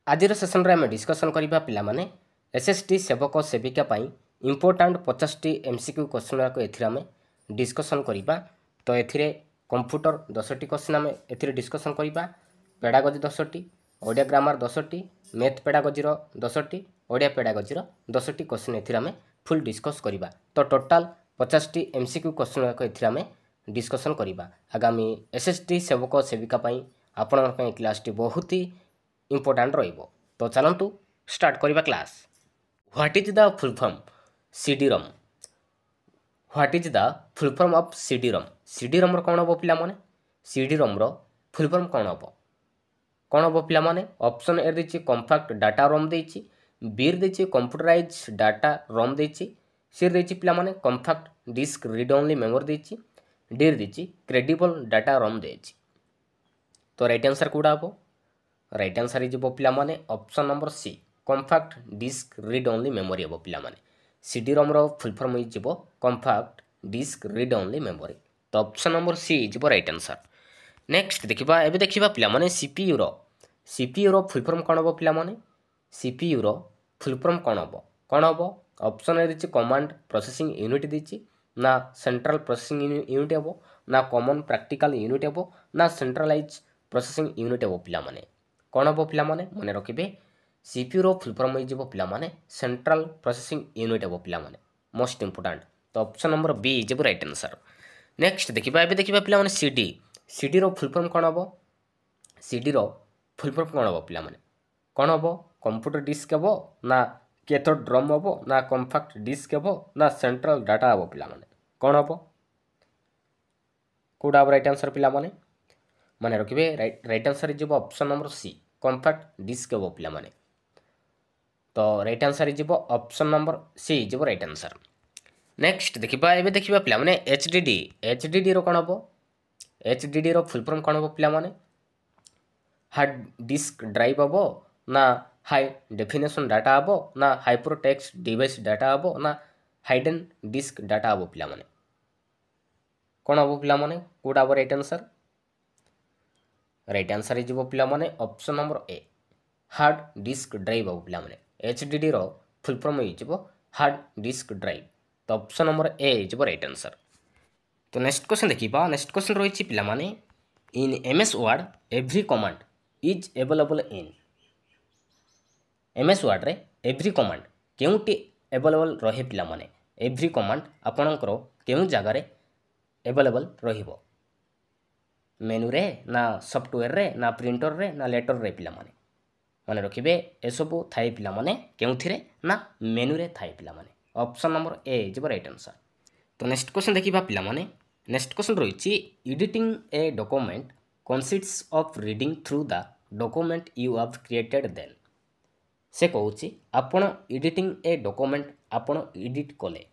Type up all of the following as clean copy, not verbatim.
आज सेसन आम डिस्कसन करवा पाने एसएसटी सेवक सेविका इंपोर्टाट 50टी एमसीक्यू क्वेश्चन गुड़ाक आम डिस्कसन करवा। तो ये कंप्यूटर 10टी क्वेश्चन आम ए डिस्कसन करवा, पेडागोजी 10टी, ओडिया ग्रामर 10टी, मैथ पेडागोजी 10टी, ओडिया पेडागोजी 10टी क्वेश्चन ए फुल डिस्कस करवा। तो टोटाल 50टी एमसीक्यू क्वेश्चन गुड़ाक आम डिस्कसन करवा। आगामी एसएसटी सेवक सेविका आपण क्लास टी बहुत ही इंपोर्टाट रहिबो। तो चलतु स्टार्ट करवा class. What is the full form CD ROM? What is the full form of CD ROM? CD ROM कौन हम पिला माने? सीडी-रोम फुल फॉर्म कौन हम पिला माने? ऑप्शन ए देछि कॉम्पैक्ट डाटा रोम देछि, बी देछि कंप्यूटराइज डाटा रोम देछि, सी देछि पिला माने compact disc read only memory देछि, डी देछि क्रेडिबल डाटा रोम देछि। तो राइट आंसर कोडा हो? राइट आंसर इज पिला माने option number C compact disc read only memory हम पिला माने। CD ROM full form is compact disc read only memory. तो option number C is right answer. Next देखिबा, एबे देखिबा पिला माने सीपीयू फुल फॉर्म कौन हम पिला माने? सीपीयू फुल फॉर्म कौन हम? ऑप्शन ए देछि कमांड प्रोसेसिंग यूनिट देछि, ना सेंट्रल प्रोसेसिंग यूनिट हम, ना कॉमन प्रैक्टिकल यूनिट हम, ना सेंट्रलाइज प्रोसेसिंग यूनिट हम पिला माने। कौन हम पिला माने? मन रखिबे सीपीयू फुल फॉर्म हो पिला माने सेंट्रल प्रोसेसिंग यूनिट हम पिला माने, मोस्ट इंपोर्टेंट। तो option number B is right answer. Next देखिबा, एबे देखिबा पिला माने सीडी फुल फॉर्म कौन हम? सीडी फुल फॉर्म कौन हम पिला माने? कौन हम? कंप्यूटर डिस्क हम, ना कैथोड ड्रम हम, ना कॉम्पैक्ट डिस्क हम, ना सेंट्रल डाटा हम पिला माने? कौन हम? कोडा राइट आंसर पिला माने? माने रखिबे right answer is option number C compact disc हम पिला माने। तो right answer is option number C is right answer. Next देखिबा, एबे देखिबा पिला माने एचडीडी रो कौन हम? एचडीडी रो फुल फॉर्म कौन हम पिला माने? हार्ड डिस्क ड्राइव हम, ना हाई डेफिनेशन डाटा हम, ना हाइपरटेक्स्ट डिवाइस डाटा हम, ना हाइडन डिस्क डाटा हम पिला माने? कौन हम पिला माने? कोडा right answer? Right answer is पिला माने option number a hard disk drive हम पिला माने। एचडीडी रो फुल फॉर्म हो हार्ड डिस्क ड्राइव। तो option number A is right answer. तो नेक्स्ट क्वेश्चन देखिबा, नेक्स्ट क्वेश्चन रही पिला माने in MS word every command is available in. MS word रे एवरी कमांड केउटी अवेलेबल रहे पिला माने? एवरी कमांड आपणकर केउ जगार अवेलेबल रहिबो? मेनू रे, ना सॉफ्टवेयर रे, ना प्रिंटर रे, ना लेटर रे पिला माने? माने रखिबे एसबू थाए पिला माने केउथिरे? ना मेनू रे थाए पिला माने। Option number A is right answer. तो नेक्स्ट क्वेश्चन देखिबा पिला माने, नेक्स्ट क्वेश्चन रही editing a document consists of reading through the document you have created then. से कहूँ आपण एडिटिंग ए डॉक्यूमेंट आपण एडिट कले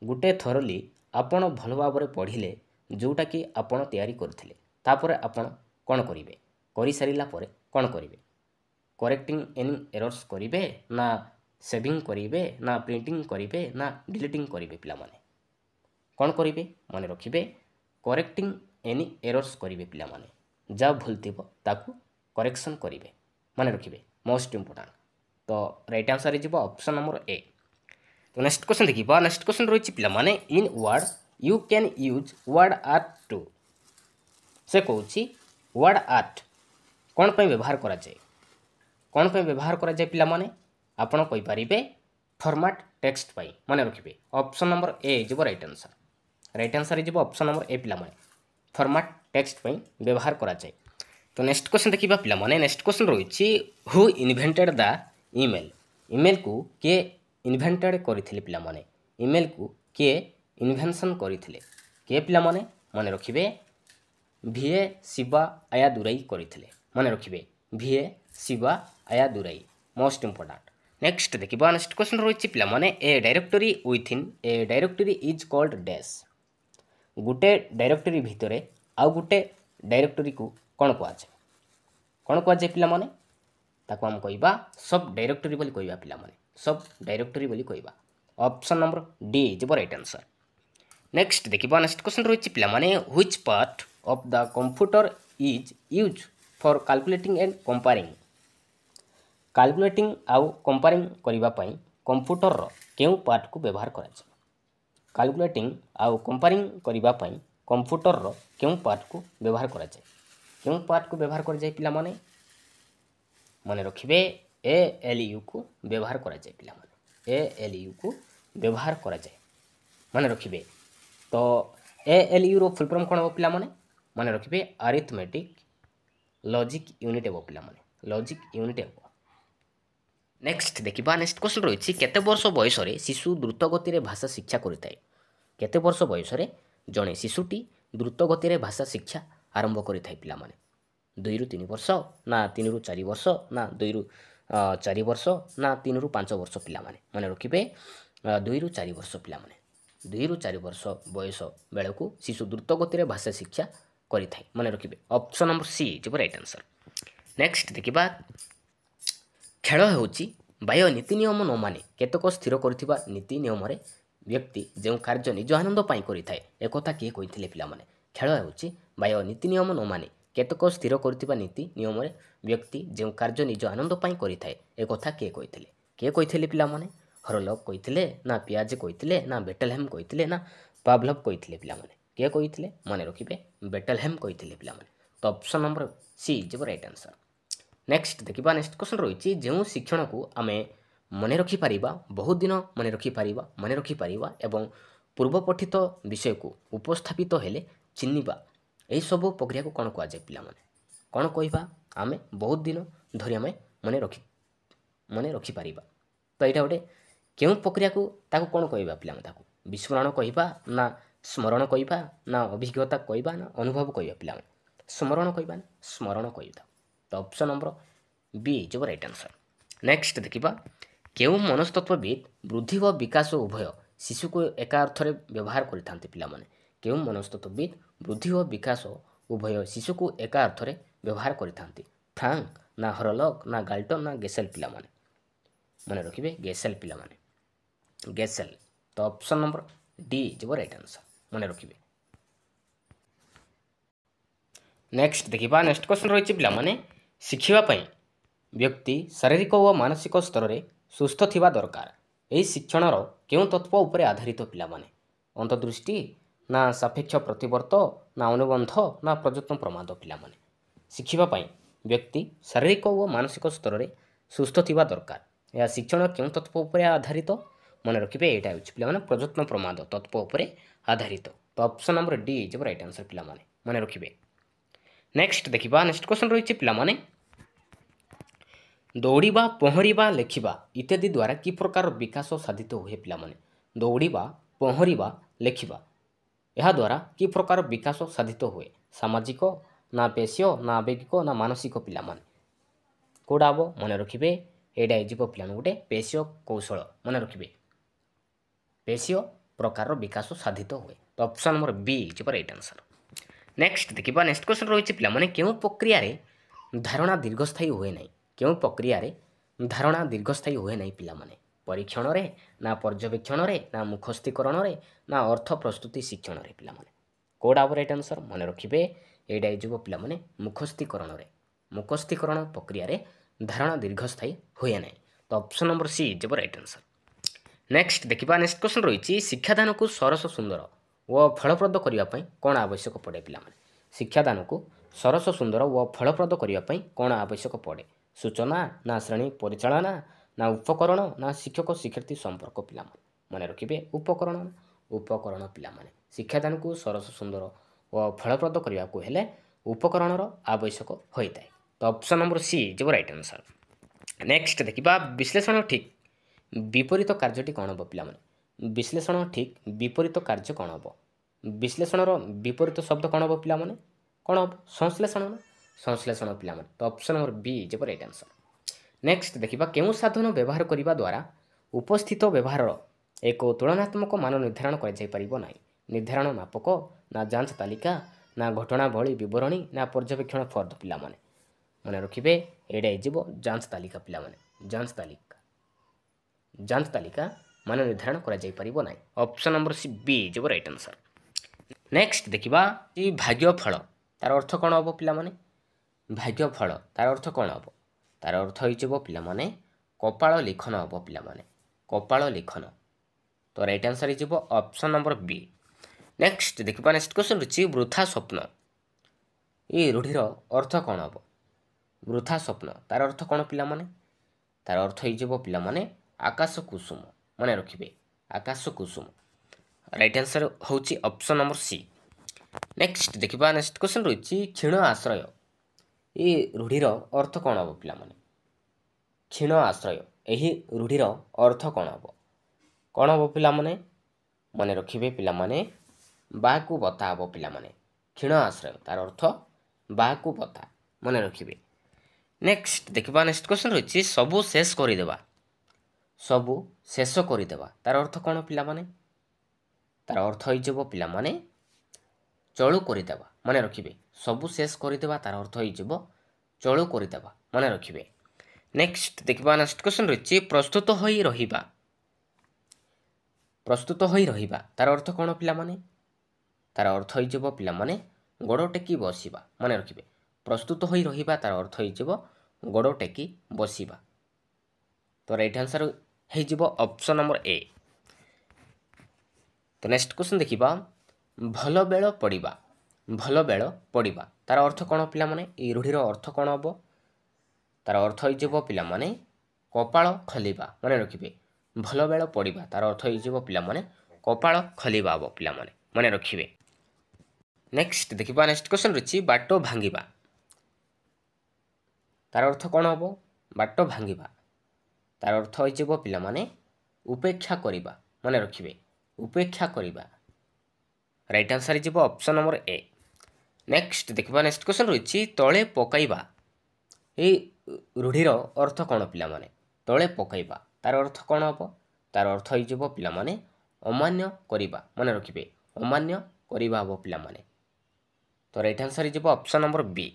गोटे थरली आपण भल भाव पढ़िले जोटा कि आपण तैयारी करथिले, तापरे आपण कौन करिवे? करि सारिला परे कौन करिवे? करेक्टिंग एनी एरर्स करिवे, ना सेविंग करिवे, ना प्रिंटिंग करिवे, ना डिलीटिंग करिवे पिला माने? कौन करिवे? माने रखिबे करेक्टिंग एनी एरर्स करिवे पिला माने। जा भूल थिबो ताकू करेक्शन करिवे, माने रखिबे मोस्ट इंपोर्टेंट। तो right answer is option number A. तो नेक्स्ट क्वेश्चन देखिबा, नेक्स्ट क्वेश्चन रही पिला माने in Word you can use WordArt to. से कहूँ वर्ड आर्ट कौन पे व्यवहार करा जाए? कौन पे व्यवहार करा जाए पिला माने? आपण कहि परिबे फॉर्मेट टेक्स्ट पाई, माने रखिबे option number A is right answer. Right answer is option number A पिला माने फॉर्मेट टेक्स्ट पाई व्यवहार करा जाए। तो नेक्स्ट क्वेश्चन देखिबा पिला माने, नेक्स्ट क्वेश्चन रही who invented the email. Email को के इन्वेंटेड करथिले पिला माने? ईमेल को के इन्वेंशन करथिले? के पिला माने? माने रखिबे VA शिवा आयादुराई करथिले, माने रखिबे VA Shiva Ayyadurai most important. Next देखिबा, नेक्स्ट क्वेश्चन रही पिला माने a directory within a directory is called dash. गोटे डायरेक्टरी भितरे आउ गोटे डायरेक्टरी को कौन कह जाए? कौन कह जाए पिला माने? ताको हम कहबा सब डायरेक्टरी बोली कहबा पिला माने, सब डायरेक्टरी बोली कहबा। Option number D is right answer. Next देखिबा, नेक्स्ट क्वेश्चन रही पिला माने which part of the computer is use for calculating and comparing. Calculating ଆଉ କମ୍ପାରିଂ କରିବା ପାଇଁ କମ୍ପ୍ୟୁଟରର କେଉଁ ପାର୍ଟକୁ ବ୍ୟବହାର କରାଯାଏ? କାଲକୁଲେଟିଂ ଆଉ କମ୍ପାରିଂ କରିବା ପାଇଁ କମ୍ପ୍ୟୁଟରର କେଉଁ ପାର୍ଟକୁ ବ୍ୟବହାର କରାଯାଏ? କେଉଁ ପାର୍ଟକୁ ବ୍ୟବହାର କରାଯାଏ ପିଲାମାନେ? ମନେ ରଖିବେ ALUକୁ ବ୍ୟବହାର କରାଯାଏ ପିଲାମାନେ। ALUକୁ ବ୍ୟବହାର କରାଯାଏ ମନେ ରଖିବେ। ତ ALUର ଫୁଲ୍ ଫର୍ମ କ'ଣ ହେବ ପିଲାମାନେ? ମନେ ରଖିବେ ଆରିଥମେଟିକ୍ ଲଜିକ୍ ୟୁନିଟ୍ ହେବ ପିଲାମାନେ। ଲଜିକ୍ ୟୁନିଟ୍ ହେବ। ନେକ୍ସଟ ଦେଖିବା ନେକ୍ସଟ କ୍ୱେଶ୍ଚନ୍ ରହିଛି କେତେ ବର୍ଷ ବୟସରେ ଶିଶୁ ଦ୍ରୁତ ଗତିରେ ଭାଷା ଶିକ୍ଷା କରିଥାଏ? କେତେ ବର୍ଷ ବୟସରେ ଜଣେ ଶିଶୁଟି ଦ୍ରୁତ ଗତିରେ ଭାଷା ଶିକ୍ଷା ଆରମ୍ଭ କରିଥାଏ ପିଲାମାନେ? 2ରୁ 3 ବର୍ଷ ନା 3ରୁ 4 ବର୍ଷ ନା 2ରୁ 4 ବର୍ଷ ନା 3ରୁ 5 ବର୍ଷ ପିଲାମାନେ? ମନେ ରଖିବେ 2ରୁ 4 ବର୍ଷ ପିଲାମାନେ। 2ରୁ 4 ବର୍ଷ ବୟସ ବେଳକୁ ଶିଶୁ ଦ୍ରୁତ ଗତିରେ ଭାଷା ଶିକ୍ଷା କରିଥାଏ ମନେ ରଖିବେ। ଅପସନ୍ ନମ୍ବର ସି ଯିବ ରାଇଟ୍ ଆନ୍ସର୍। ନେକ୍ସଟ ଦେଖିବା ଖେଳ ହେଉଛି ବାହ୍ୟ ନୀତି ନିୟମ ନ ମାନି କେତେକ ସ୍ଥିର କରିଥିବା ନୀତି ନିୟମରେ ବ୍ୟକ୍ତି ଯେଉଁ କାର୍ଯ୍ୟ ନିଜ ଆନନ୍ଦ ପାଇଁ କରିଥାଏ ଏକଥା କିଏ କହିଥିଲେ ପିଲାମାନେ? ଖେଳ ହେଉଛି ବାହ୍ୟ ନୀତି ନିୟମ ନ ମାନି କେତେକ ସ୍ଥିର କରିଥିବା ନୀତି ନିୟମରେ ବ୍ୟକ୍ତି ଯେଉଁ କାର୍ଯ୍ୟ ନିଜ ଆନନ୍ଦ ପାଇଁ କରିଥାଏ ଏକଥା କିଏ କହିଥିଲେ? କିଏ କହିଥିଲେ ପିଲାମାନେ? ହରଲକ୍ କହିଥିଲେ ନା ପିଆଜେ କହିଥିଲେ ନା ବେଟେଲହେମ୍ କହିଥିଲେ ନା ପାଭଲଭ୍ କହିଥିଲେ ପିଲାମାନେ? କିଏ କହିଥିଲେ? ମନେ ରଖିବେ ବେଟେଲହେମ୍ କହିଥିଲେ ପିଲାମାନେ। ତ ଅପସନ୍ ନମ୍ବର ସି ଯିବ ରାଇଟ୍ ଆନ୍ସର୍। ନେକ୍ସଟ ଦେଖିବା ନେକ୍ସଟ କ୍ୱେଶ୍ଚନ୍ ରହିଛି ଯେଉଁ ଶିକ୍ଷଣକୁ ଆମେ ମନେ ରଖିପାରିବା ବହୁତ ଦିନ ମନେ ରଖିପାରିବା ଏବଂ ପୂର୍ବ ପଠିତ ବିଷୟକୁ ଉପସ୍ଥାପିତ ହେଲେ ଚିହ୍ନିବା ଏହିସବୁ ପ୍ରକ୍ରିୟାକୁ କ'ଣ କୁହାଯାଏ ପିଲାମାନେ? କ'ଣ କହିବା? ଆମେ ବହୁତ ଦିନ ଧରି ଆମେ ମନେ ରଖିପାରିବା। ତ ଏଇଟା ଗୋଟେ କେଉଁ ପ୍ରକ୍ରିୟାକୁ ତାକୁ କ'ଣ କହିବା ପିଲାମାନେ? ତାକୁ ବିସ୍ମରଣ କହିବା ନା ସ୍ମରଣ କହିବା ନା ଅଭିଜ୍ଞତା କହିବା ନା ଅନୁଭବ କହିବା ପିଲାମାନେ? ସ୍ମରଣ କହିବା ନା ସ୍ମରଣ କହିବା। ତ ଅପସନ୍ ନମ୍ବର ବି ଯିବ ରାଇଟ୍ ଆନ୍ସର୍। ନେକ୍ସଟ ଦେଖିବା କେଉଁ ମନସ୍ତତ୍ତ୍ୱବିତ୍ ବୃଦ୍ଧି ଓ ବିକାଶ ଉଭୟ ଶିଶୁକୁ ଏକା ଅର୍ଥରେ ବ୍ୟବହାର କରିଥାନ୍ତି ପିଲାମାନେ? କେଉଁ ମନସ୍ତତ୍ତ୍ୱବିତ୍ ବୃଦ୍ଧି ଓ ବିକାଶ ଉଭୟ ଶିଶୁକୁ ଏକା ଅର୍ଥରେ ବ୍ୟବହାର କରିଥାନ୍ତି? ଫ୍ରାଙ୍କ ନା ହରଲକ୍ ନା ଗାଲ୍ଟନ୍ ନା ଗେସେଲ୍ ପିଲାମାନେ? ମନେ ରଖିବେ ଗେସେଲ୍ ପିଲାମାନେ। ଗେସେଲ୍। ତ ଅପସନ୍ ନମ୍ବର ଡି ଯିବ ରାଇଟ୍ ଆନ୍ସର୍ ମନେ ରଖିବେ। ନେକ୍ସଟ ଦେଖିବା ନେକ୍ସଟ କ୍ୱେଶ୍ଚନ୍ ରହିଛି ପିଲାମାନେ ଶିଖିବା ପାଇଁ ବ୍ୟକ୍ତି ଶାରୀରିକ ଓ ମାନସିକ ସ୍ତରରେ ସୁସ୍ଥ ଥିବା ଦରକାର। ଏହି ଶିକ୍ଷଣର କେଉଁ ତତ୍ତ୍ୱ ଉପରେ ଆଧାରିତ ପିଲାମାନେ? ଅନ୍ତର୍ଦୃଷ୍ଟି ନା ସାପେକ୍ଷ ପ୍ରତିବର୍ତ୍ତ ନା ଅନୁବନ୍ଧ ନା ପ୍ରଯତ୍ନ ପ୍ରମାଦ ପିଲାମାନେ? ଶିଖିବା ପାଇଁ ବ୍ୟକ୍ତି ଶାରୀରିକ ଓ ମାନସିକ ସ୍ତରରେ ସୁସ୍ଥ ଥିବା ଦରକାର। ଏହା ଶିକ୍ଷଣ କେଉଁ ତତ୍ତ୍ୱ ଉପରେ ଆଧାରିତ? ମନେ ରଖିବେ ଏଇଟା ହେଉଛି ପିଲାମାନେ ପ୍ରଯତ୍ନ ପ୍ରମାଦ ତତ୍ତ୍ୱ ଉପରେ ଆଧାରିତ। ତ ଅପସନ୍ ନମ୍ବର ଡି ଯିବ ରାଇଟ୍ ଆନ୍ସର୍ ପିଲାମାନେ ମନେ ରଖିବେ। ନେକ୍ସଟ ଦେଖିବା ନେକ୍ସଟ କ୍ୱେଶ୍ଚନ୍ ରହିଛି ପିଲାମାନେ ଦୌଡ଼ିବା ପହଁରିବା ଲେଖିବା ଇତ୍ୟାଦି ଦ୍ୱାରା କି ପ୍ରକାର ବିକାଶ ସାଧିତ ହୁଏ ପିଲାମାନେ? ଦୌଡ଼ିବା ପହଁରିବା ଲେଖିବା ଏହାଦ୍ୱାରା କି ପ୍ରକାର ବିକାଶ ସାଧିତ ହୁଏ? ସାମାଜିକ ନା ପେଶୀୟ ନା ଆବେଗିକ ନା ମାନସିକ ପିଲାମାନେ? କେଉଁଟା ହେବ? ମନେ ରଖିବେ ଏଇଟା ହେଇଯିବ ପିଲାମାନେ ଗୋଟେ ପେଶୀୟ କୌଶଳ ମନେ ରଖିବେ। ପେଶୀୟ ପ୍ରକାରର ବିକାଶ ସାଧିତ ହୁଏ। ତ ଅପସନ୍ ନମ୍ବର ବି ଯିବ ରାଇଟ୍ ଆନ୍ସର୍। ନେକ୍ସଟ ଦେଖିବା ନେକ୍ସଟ କ୍ୱେଶ୍ଚନ୍ ରହିଛି ପିଲାମାନେ କେଉଁ ପ୍ରକ୍ରିୟାରେ ଧାରଣା ଦୀର୍ଘସ୍ଥାୟୀ ହୁଏ ନାହିଁ? କେଉଁ ପ୍ରକ୍ରିୟାରେ ଧାରଣା ଦୀର୍ଘସ୍ଥାୟୀ ହୁଏ ନାହିଁ ପିଲାମାନେ? ପରୀକ୍ଷଣରେ ନା ପର୍ଯ୍ୟବେକ୍ଷଣରେ ନା ମୁଖସ୍ଥୀକରଣରେ ନା ଅର୍ଥ ପ୍ରସ୍ତୁତି ଶିକ୍ଷଣରେ ପିଲାମାନେ? କେଉଁଟା ହେବ ରାଇଟ୍ ଆନ୍ସର୍? ମନେ ରଖିବେ ଏଇଟା ହେଇଯିବ ପିଲାମାନେ ମୁଖସ୍ଥୀକରଣରେ। ମୁଖସ୍ଥୀକରଣ ପ୍ରକ୍ରିୟାରେ ଧାରଣା ଦୀର୍ଘସ୍ଥାୟୀ ହୁଏ ନାହିଁ। ତ ଅପସନ୍ ନମ୍ବର ସି ଯିବ ରାଇଟ୍ ଆନ୍ସର୍। ନେକ୍ସଟ ଦେଖିବା ନେକ୍ସଟ କ୍ୱେଶ୍ଚନ୍ ରହିଛି ଶିକ୍ଷାଦାନକୁ ସରସ ସୁନ୍ଦର ଓ ଫଳପ୍ରଦ କରିବା ପାଇଁ କ'ଣ ଆବଶ୍ୟକ ପଡ଼େ ପିଲାମାନେ? ଶିକ୍ଷାଦାନକୁ ସରସ ସୁନ୍ଦର ଓ ଫଳପ୍ରଦ କରିବା ପାଇଁ କ'ଣ ଆବଶ୍ୟକ ପଡ଼େ? ସୂଚନା ନା ଶ୍ରେଣୀ ପରିଚାଳନା ନା ଉପକରଣ ନା ଶିକ୍ଷକ ଶିକ୍ଷାର୍ଥୀ ସମ୍ପର୍କ ପିଲାମାନେ? ମନେ ରଖିବେ ଉପକରଣ ପିଲାମାନେ। ଶିକ୍ଷାଦାନକୁ ସରସ ସୁନ୍ଦର ଓ ଫଳପ୍ରଦ କରିବାକୁ ହେଲେ ଉପକରଣର ଆବଶ୍ୟକ ହୋଇଥାଏ। ତ ଅପସନ୍ ନମ୍ବର ସି ଯିବ ରାଇଟ୍ ଆନ୍ସର୍। ନେକ୍ସଟ ଦେଖିବା ବିଶ୍ଳେଷଣ ଠିକ୍ ବିପରୀତ କାର୍ଯ୍ୟଟି କ'ଣ ହେବ ପିଲାମାନେ? ବିଶ୍ଳେଷଣ ଠିକ୍ ବିପରୀତ କାର୍ଯ୍ୟ କ'ଣ ହେବ? ବିଶ୍ଳେଷଣର ବିପରୀତ ଶବ୍ଦ କ'ଣ ହେବ ପିଲାମାନେ? କ'ଣ ହେବ? ସଂଶ୍ଳେଷଣ ପିଲାମାନେ। ତ ଅପସନ୍ ନମ୍ବର ବି ଯିବ ରାଇଟ୍ ଆନ୍ସର୍। ନେକ୍ସଟ ଦେଖିବା କେଉଁ ସାଧନ ବ୍ୟବହାର କରିବା ଦ୍ୱାରା ଉପସ୍ଥିତ ବ୍ୟବହାରର ଏକ ତୁଳନାତ୍ମକ ମାନ ନିର୍ଦ୍ଧାରଣ କରାଯାଇପାରିବ ନାହିଁ? ନିର୍ଦ୍ଧାରଣ ମାପକ ନା ଯାଞ୍ଚ ତାଲିକା ନା ଘଟଣାବଳୀ ବିବରଣୀ ନା ପର୍ଯ୍ୟବେକ୍ଷଣ ଫର୍ଦ୍ଦ ପିଲାମାନେ? ମନେ ରଖିବେ ଏଇଟା ହେଇଯିବ ଯାଞ୍ଚ ତାଲିକା ପିଲାମାନେ। ଯାଞ୍ଚ ତାଲିକା ମାନ ନିର୍ଦ୍ଧାରଣ କରାଯାଇପାରିବ ନାହିଁ। ଅପସନ୍ ନମ୍ବର ସି ବି ଯିବ ରାଇଟ୍ ଆନ୍ସର୍। ନେକ୍ସଟ ଦେଖିବା ଭାଗ୍ୟଫଳ ତାର ଅର୍ଥ କ'ଣ ହେବ ପିଲାମାନେ? ଭାଗ୍ୟଫଳ ତାର ଅର୍ଥ କ'ଣ ହେବ? तार अर्थ हो पिलामाने कपाल लिखन हम पिलामाने कपाल लिखन। तो राइट आंसर हो ऑप्शन नंबर बी। नेक्स्ट देखिबा नेक्स्ट क्वेश्चन रही वृथा स्वप्न। ये रूढ़ीर अर्थ कौन हम? वृथा स्वप्न तार अर्थ कौन पिलामाने? तार अर्थ हो पिलामाने आकाश कुसुम। मन रखिए आकाश कुसुम। राइट आंसर होची ऑप्शन नंबर सी। नेक्स्ट देखिबा नेक्स्ट क्वेश्चन रही क्षीण आश्रय। ये रूढ़ीर अर्थ कौन हम पिलामाने? क्षीण आश्रय यही रूढ़ीर अर्थ कौन हम? कौन हम पिलामाने? मन रखिए पिलामाने बाकु बता हम पिलामाने। क्षीण आश्रय तार अर्थ बाकु बता मन रखिए। नेक्स्ट देखिबा नेक्स्ट क्वेश्चन रही सबु शेष करदेवा। सबु शेष करदेवा तार अर्थ कौन पिलामाने? तार अर्थ हो पिलामाने चलु करदेवा मन रखिए। सबु शेष करदेवा तार अर्थ हो चलु करदेवा मन रखिए। नेक्स्ट देखिबा नेक्स्ट क्वेश्चन रही प्रस्तुत होई रहिबा। प्रस्तुत होई रहिबा तार अर्थ कौन पिलामाने? तार अर्थ हो पिलामाने गोड़ टेकी बसिबा मन रखिए। प्रस्तुत होई रहिबा तार अर्थ हो गोड़ टेकी बसिबा। तो राइट आंसर हो ऑप्शन नंबर ए। तो नेक्स्ट क्वेश्चन देखिबा भल बेल पड़िबा। भल बेल पड़िबा तार अर्थ कौन पिलामाने? ए रूढ़ीर अर्थ कौन हम? तार अर्थ हो पिलामाने कपाल खलिबा मन रखिए। भल बेल पड़िबा तार अर्थ हो पिलामाने कपाल खलिबा हम पिलामाने मन रखिए। नेक्स्ट देखिबा नेक्स्ट क्वेश्चन रही बाट भांगिबा। तार अर्थ कौन हम? बाट भांगिबा तार अर्थ हो पिलामाने उपेक्षा करिबा मन रखिए। उपेक्षा करिबा। राइट आंसर हो ऑप्शन नंबर ए। नेक्स्ट देखिबा नेक्स्ट क्वेश्चन रही तले पकाइबा। ये रूढ़ीर अर्थ कौन पिलामाने? तले पकाइबा तार अर्थ कौन हम? तार अर्थ हो पिलामाने अमान्य करिबा मन रखिए। अमान्य करिबा हम पिलामाने। तो राइट आंसर हो ऑप्शन नंबर बी।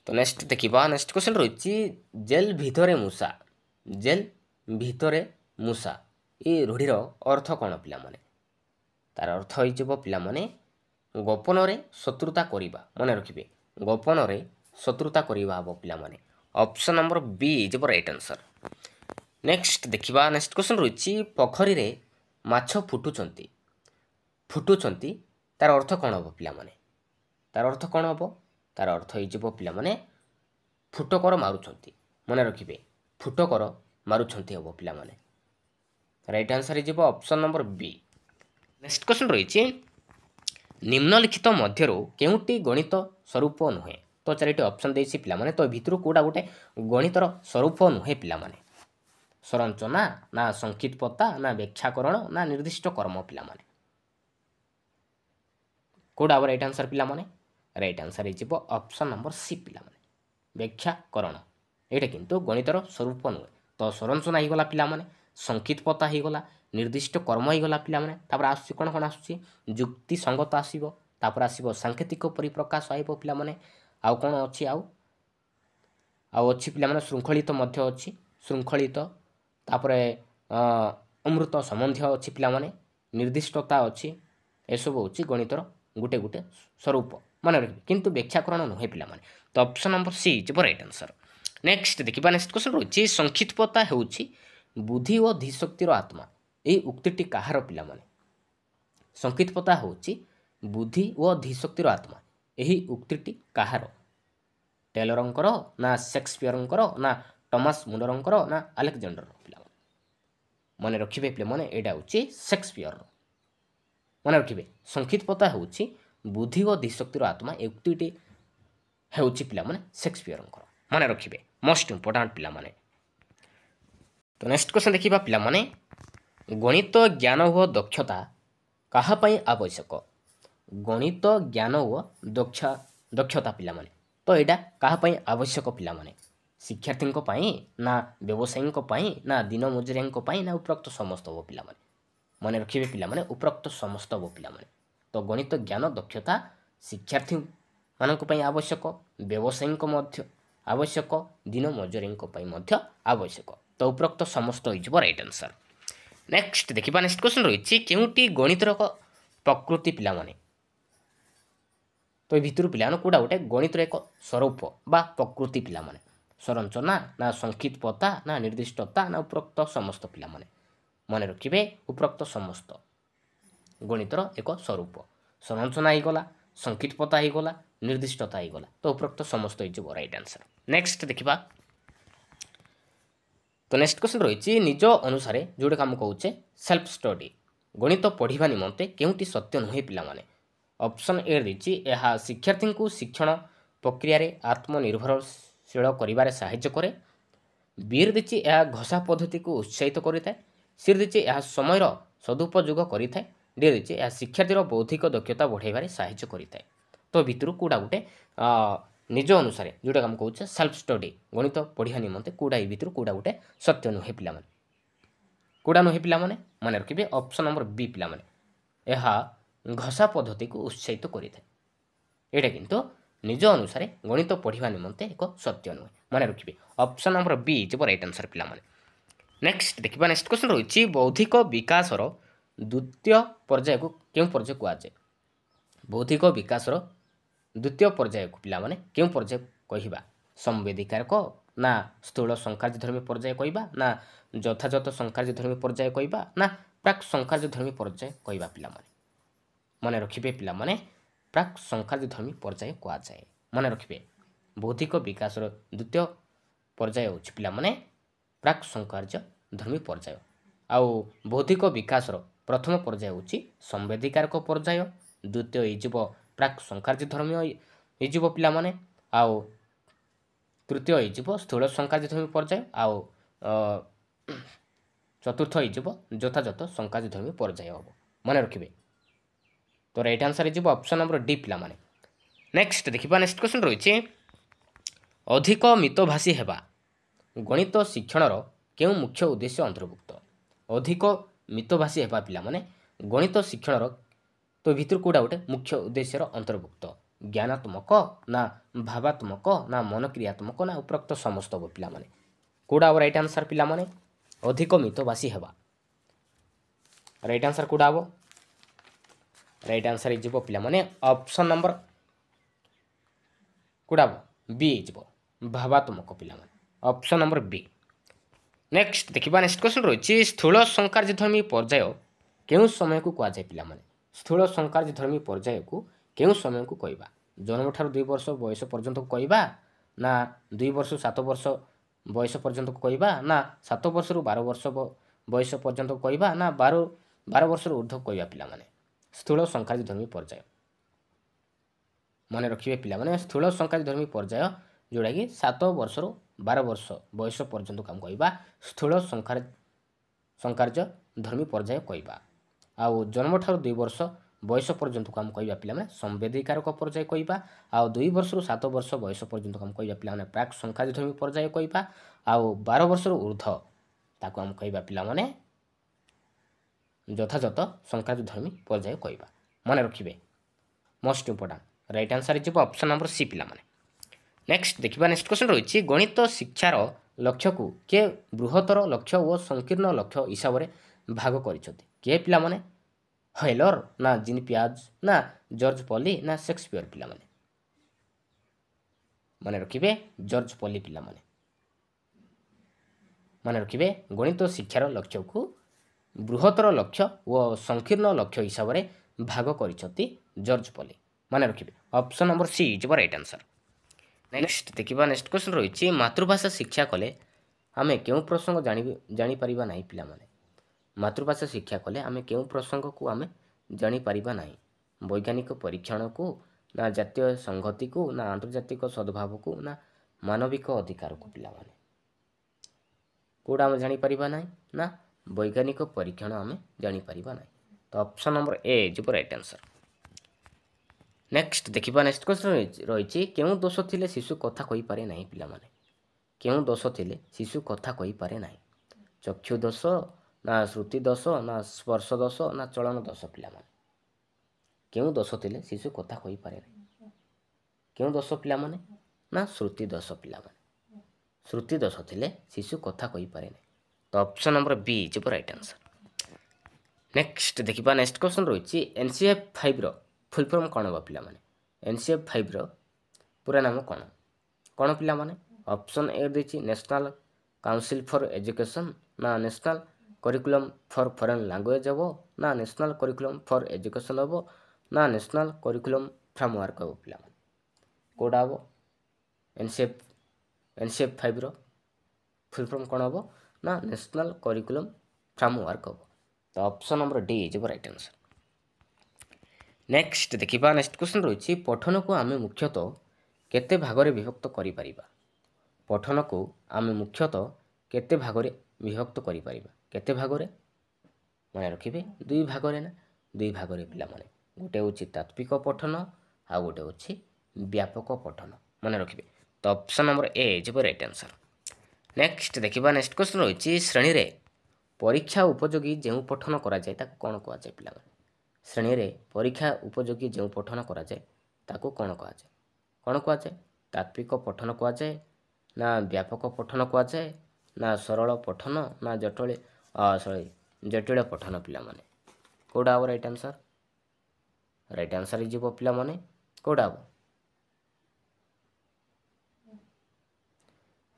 तो नेक्स्ट देखिबा नेक्स्ट क्वेश्चन रही जेल भितरे मूसा। जेल भितरे मूसा ये रूढ़ीर अर्थ कौन पिलामाने? तार अर्थ हो पिलामाने गोपन रे शत्रुता करिबा मन रखिए। गोपन रे शत्रुता करिबा हम पिलामाने। Option number B is right answer. Next देखिबा नेक्स्ट क्वेश्चन रही पोखरी रे माछ फुटुचंती। फुटुचंती तार अर्थ कौन हम पिलामाने? तार अर्थ कौन हम? तार अर्थ हो पिलामाने फुटकर मारुचंती मन रखिए। फुटकर मारुचंती हम पिलामाने। राइट आंसर हो option number B. Next question रही निम्नलिखित मध्यरु केउटी गणित स्वरूप नुहे। तो चारिटी ऑप्शन देछि पिलामाने। तो भितर कोडा गोटे गणितर स्वरूप नुहे पिलामाने? संरचना ना संकेत पता ना व्याख्याकरण ना निर्दिष्ट कर्म पिलामाने? कोडा राइट आंसर पिलामाने? राइट आंसर हो ऑप्शन नंबर सी पिलामाने व्याख्याकरण। एटा किंतु गणितर स्वरूप नुहे। तो संरचना ही गला पिलामाने, संकेत पता ही गला, निर्दिष्ट कर्म ही गला पिलामाने। तापर आसुची कोन कोन आसुची युक्ति संगत आसीबो। तापर आसीबो सांकेतिक परिप्रकाश आइबो पिलामाने। आउ कोन अछि आउ अछि पिलामाने शृंखलित मध्य अछि शृंखलित। तापर अमृत संबंध अछि पिलामाने। निर्दिष्टता अछि। एसबु अछि गणितर गुटे गुटे स्वरूप मन रखिए। किंतु व्याख्याकरण नुहे पिलामाने। तो option number C is right answer. Next देखिबा नेक्स्ट क्वेश्चन रही संक्षिप्तता हेउछि बुद्धि और धीशक्तिर आत्मा। यही उक्तिटी कहार पिलामाने? संक्षिप्तता हेउछि बुद्धि और धीशक्तिर आत्मा। यही उक्तिटी कहार? टेलरंकर ना शेक्सपियरंकर ना टॉमस मुलरंकर ना अलेक्जेंडर पिलामाने? मन रखिए पिलामाने एटा होछि शेक्सपियर। मन रखिए संक्षिप्तता हेउछि बुद्धि और धीशक्तिर आत्मा। ए उक्तिटी हेउछि पिलामाने शेक्सपियरंकर। मन रखिए मोस्ट इंपोर्टेंट पिलामाने। तो नेक्स्ट क्वेश्चन देखिबा पिलामाने गणित ज्ञान व दक्षता कहा पई आवश्यक? गणित ज्ञान व दक्षता पिलामाने तो एटा कहा पई आवश्यक पिलामाने? शिक्षार्थी पई ना व्यवसायी पई ना दिन मजुरिया पई ना उपरोक्त समस्त वो पिलामाने? मन रखिए पिलामाने उपरोक्त समस्त वो पिलामाने। तो गणित ज्ञान दक्षता शिक्षार्थी मानक पई आवश्यक, व्यवसायी मध्य आवश्यक, दिन मजुरिया पई मध्य आवश्यक। तो उपरोक्त समस्त हो राइट आंसर। नेक्स्ट देखिबा नेक्स्ट क्वेश्चन रही केउटी गणितर प्रकृति पिलामाने? तो ये भितर पिलाने कोडा गोटे गणितर एक स्वरूप बा प्रकृति पिलामाने? संरचना ना संक्षिप्त पता ना निर्दिष्टता ना उपरोक्त समस्त पिलामाने मन रखिबे उपरोक्त समस्त गणितर एक स्वरूप संरचना ही गला संक्षिप्त पता ही गला निर्दिष्टता ही गला तो उपरोक्त समस्त हो राइट आंसर। नेक्स्ट देखिबा तो नेक्स्ट क्वेश्चन रही निज अनुसार जोटा आम कहे सेल्फ स्टडी गणित पढ़ा निमंते केउटी सत्य नुहे पिलामाने ऑप्शन ए रही यह शिक्षार्थी को शिक्षण प्रक्रिया रे आत्मनिर्भरशील करिबारे सहायता करे। बी रही यह घोषा पद्धति को उत्साहित करिଥାଏ। सी रही यह समय सदुपयोग करिଥାଏ। डी रही यह शिक्षार्थीर बौद्धिक दक्षता बढ़ाइबारे सहायता करिଥାଏ। तो भितर कौटा गोटे निज अनुसार जोटा आम कहे सेल्फ स्टडी गणित पढ़ा निमंते कौटा ये भितर कौटा गोटे सत्य नुहे पिलामाने कौटा नुहे पिलामाने मन रखिए ऑप्शन नंबर बी पिलामाने यह घोषा पद्धति को उत्साहित करिଥାଏ। एटा किंतु निज अनुसार गणित पढ़ा निमंते एक सत्य नुहे मन रखिए ऑप्शन नंबर बी जो राइट आंसर पिलामाने। नेक्स्ट देखिबा नेक्स्ट क्वेश्चन रही बौद्धिक विकासर द्वितीय पर्याय को क्यों पर्याय कहुए बौद्धिक विकासर द्वितीय पर्याय को पिला माने क्यों पर्याय कहिबा संवेदिकारक ना स्थूल संकार्यधर्मी पर्याय कहिबा ना यथायथ संकार्यधर्मी पर्याय कहिबा ना प्राक संकार्यधर्मी पर्याय कहिबा पिला माने मन रखिबे पिला माने प्राक संकार्यधर्मी पर्याय कहा जाए मन रखिबे बौद्धिक विकासर द्वितीय पर्याय होछि पिला माने प्राक संकार्यधर्मी पर्याय आउ बौद्धिक विकासर प्रथम पर्याय होछि संवेदिकारक पर्याय द्वितीय इजिब प्राक संकार्यधर्मी इजिब पिला माने आउ तृतीय इजिब स्थूल संकार्यधर्मी पर्याय आउ चतुर्थ इजिब यथायथ संकार्यधर्मी पर्याय हम मन रखिबे। तो राइट आंसर इजिब ऑप्शन नंबर डी पिला माने। नेक्स्ट देखिबा नेक्स्ट क्वेश्चन रही अधिक मितभाषी हेबा गणित शिक्षणर केउ मुख्य उद्देश्य अंतर्भुक्त अधिक मितभाषी हेबा पिला माने गणित शिक्षणर तो भितर कौटा गोटे मुख्य उद्देश्यर अंतर्भुक्त ज्ञानात्मक ना भावात्मक ना मनक्रियात्मक ना उपरोक्त समस्त पिला माने कौटा राइट आंसर पिला माने अधिक मितभाषी हेबा राइट आंसर कौटा हम राइट आंसर इजिब पिला माने ऑप्शन नंबर कौटा बी इजिब भावात्मक पिला माने ऑप्शन नंबर बी। नेक्स्ट देखिबा नेक्स्ट क्वेश्चन रही स्थूल संकार्यधर्मी पर्याय केउ समय को कहुए पिला माने स्थूल संकार्यधर्मी पर्याय को केउ समय को कहबा जन्म ठार 2 वर्ष बयस पर्यंत को कहबा ना 2 वर्ष 7 वर्ष बयस पर्यंत को कहबा ना 7 वर्ष रु 12 वर्ष बयस पर्यंत को कहबा ना 12 वर्ष रु ऊर्ध्व कहबा पिला माने स्थूल संकार्यधर्मी पर्याय मन रखिबे पिला माने स्थूल संकार्यधर्मी पर्याय जोड़ा कि 7 वर्ष रु 12 वर्ष बयस पर्यंत काम कहबा स्थूल संकार्यधर्मी पर्याय कहबा आउ जन्म ठार 2 वर्ष बयस पर्यंत काम कहबा पिला माने संवेदिकारक पर्याय कहबा आउ 2 वर्ष रु 7 वर्ष बयस पर्यंत काम कहबा पिला माने प्राक संकार्यधर्मी पर्याय कहबा आउ 12 वर्ष रु ऊर्ध्व ताको हम कहबा पिला माने यथायथ संकार्यधर्मी पर्याय कहबा मन रखिबे most important right answer is option number C पिला माने। नेक्स्ट देखिबा नेक्स्ट क्वेश्चन रही गणित शिक्षार लक्ष्य को के बृहत्तर लक्ष्य और संकीर्ण लक्ष्य हिसाब से भाग करिसथि के पिला माने हेलर ना जीन पियाज ना जॉर्ज पॉली ना शेक्सपियर पिला माने मन रखिबे जॉर्ज पॉली पिला माने मन रखिबे गणित शिक्षार लक्ष्य को बृहत्तर लक्ष्य और संकीर्ण लक्ष्य हिसाब से भाग करिसथि जॉर्ज पॉली मन रखिबे option number C is right answer. Next देखिबा नेक्स्ट क्वेश्चन रही मातृभाषा शिक्षा कले आमे केउ प्रसंग जानी परिबा नाही पिला माने मातृभाषा शिक्षा कले आमे केउ प्रसंग को आमे जानी परिबा नाही वैज्ञानिक परीक्षण को ना जातीय संगति को ना आंतर्जातिक सद्भाव को ना मानविक अधिकार को पिला माने कोडा आमे जानी परिबा नाही ना वैज्ञानिक परीक्षण आमे जानी परिबा नाही तो option number A is right answer. Next देखिबा नेक्स्ट क्वेश्चन रही केउ दोष थिले शिशु कथा कहि पारे नाही पिला माने केउ दोष थिले शिशु कथा कहि पारे नाही चक्षु दोष ना श्रुति दोष ना स्पर्श दोष ना चलन दोष पिला माने केउ दोष थिले शिशु कथा कहि पारे नाही केउ दोष पिला माने ना श्रुति दोष पिला माने श्रुति दोष थिले शिशु कथा कहि पारे नाही तो option number B is right answer. Next देखिबा नेक्स्ट क्वेश्चन रही एनसीएफ 5 रो फुल फॉर्म कौन बा पिला माने एनसीएफ 5 रो पूरा नाम कौन कौन पिला माने ऑप्शन ए देछि नेशनल काउंसिल फॉर एजुकेशन ना national curriculum for foreign language हम ना नेशनल करिकुलम फॉर एजुकेशन हम ना नेशनल करिकुलम फ्रेमवर्क हम पिला कोडा हम एनसीएफ 5 रो फुल फॉर्म कौन हम ना नेशनल करिकुलम फ्रेमवर्क हम तो option number D is right answer. Next देखिबा नेक्स्ट क्वेश्चन रही पठन को आम मुख्यतः केते भागरे विभक्त करि परिबा पठन को आम मुख्यतः केते भागरे विभक्त करि परिबा केते भागरे मन रखिबे दुई भागरे ना दुई भागरे पिला माने गोटे होछि तात्विक पठन आ गोटे होछि व्यापक पठन मन रखिबे तो option number A is right answer. Next देखिबा नेक्स्ट क्वेश्चन रही श्रेणी रे परीक्षा उपयोगी जो पठन करा जाय ताको कोन कहआ जाय पिला माने श्रेणी रे परीक्षा उपयोगी जो पठन करा जाय ताको कोन कहआ जाय कोन कहआ जाय तात्विक पठन कहआ जाय ना व्यापक पठन कहआ जाय ना सरल पठन ना जटिल पठन पिला माने कोडा हो राइट आंसर इजिबो पिला माने कोडा हो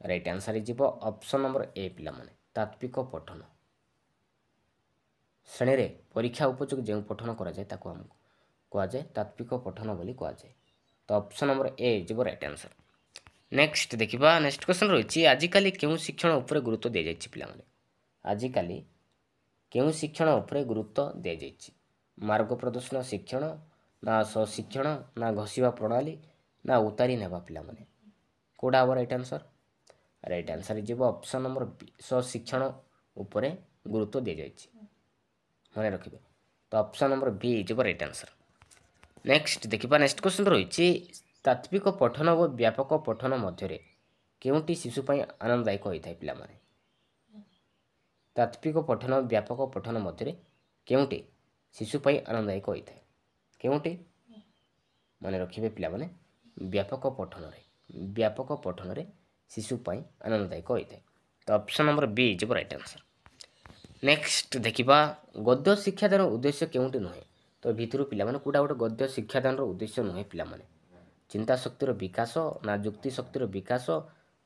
राइट आंसर इजिबो ऑप्शन नंबर ए पिला माने तात्विक पठन श्रेणी रे परीक्षा उपयोगी जो पठन करा जाय ताको हमको कहआ जाय तात्विक पठन बोली कहआ जाय तो ऑप्शन नंबर ए इजिबो राइट आंसर। नेक्स्ट देखिबा नेक्स्ट क्वेश्चन रही आजिकाली केउ शिक्षण उपरे गुरुत्व दे जायछि पिला माने आजिकाली केउ शिक्षण उपरे गुरुत्व दे जायछि मार्ग प्रदर्शन शिक्षण ना शिक्षण ना घोषिबा प्रणाली ना उतारी नेबा पिला माने कोडा हो राइट आंसर इजिबो ऑप्शन नंबर बी शिक्षण उपरे गुरुत्व दे जायछि मन रखिबे तो ऑप्शन नंबर बी इजिबो राइट आंसर। नेक्स्ट देखिबा नेक्स्ट क्वेश्चन रही तात्विक पठन और व्यापक पठन मध्य केउटी शिशु पई आनंददायक होइथाय पिला माने तात्विक पठन और व्यापक पठन मध्य केउटी शिशु पई आनंददायक होइथाय केउटी मन रखिबे पिला माने व्यापक पठन रे शिशु पई आनंददायक होइथाय तो option number B is right answer. Next देखिबा गद्य शिक्षादान उद्देश्य केउटी नहे तो भितरु पिला माने कोडा गोटे गद्य शिक्षादान उद्देश्य नहे पिला माने चिंता शक्तिर विकास ना जुक्ति शक्तिर विकास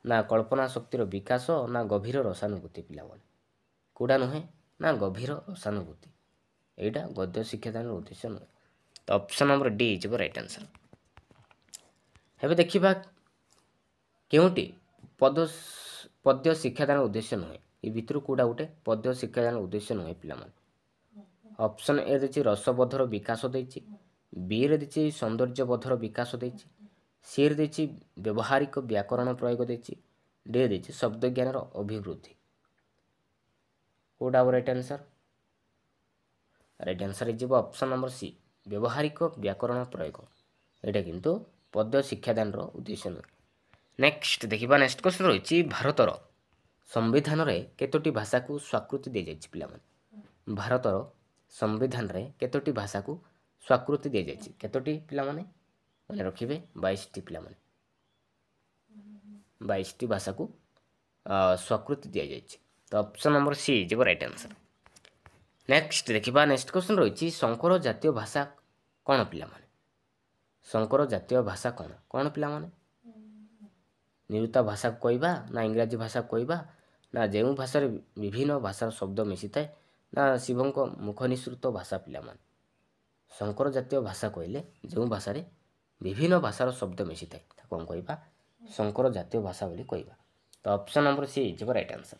ना कल्पना शक्तिर विकास ना गभीर रसानुभूति पिला माने कोडा नहे ना गभीर रसानुभूति एटा गद्य शिक्षादान उद्देश्य नहे तो option number D is right answer. हेबे देखिबा केउटी पद्य शिक्षादान उद्देश्य नहे ए भितरु कोडा गोटे पद्य शिक्षादान उद्देश्य नहे पिला माने ऑप्शन ए देछि रसबोधर विकास देछि बी रे देछि सौंदर्यबोधर विकास देछि सी रे देछि व्यवहारिक व्याकरण प्रयोग देछि डी देछि शब्द ज्ञानर अभिवृद्धि कोडा right answer is option number C व्यवहारिक व्याकरण प्रयोग एटा किंतु पद्य शिक्षादान रो उद्देश्य न। नेक्स्ट देखिबा नेक्स्ट क्वेश्चन रही भारतर संविधान रे केतोटी भाषा को स्वीकृति दे जायछि पिला माने भारतर संविधान रे केतोटी भाषा को स्वीकृति दे जायछि केतोटी पिला माने मन रखिबे 22 टी पिला माने 22 टी भाषा को स्वीकृति दे जायछि तो option number C is right answer. Next देखिबा नेक्स्ट क्वेश्चन रही संकर जातीय भाषा कौन पिला माने संकर जातीय भाषा कौन पिला माने निरुता भाषा कहवा ना इंग्राजी भाषा कहवा ना जो भाषा विभिन्न भाषार शब्द मिसी थाए ना शिवं मुख निसृत भाषा पिला माने संकर जातीय भाषा कहले जो भाषा विभिन्न भाषार शब्द मिसी थाए ताको हम कहवा संकर जातीय भाषा बोली कहवा तो option number C is right answer.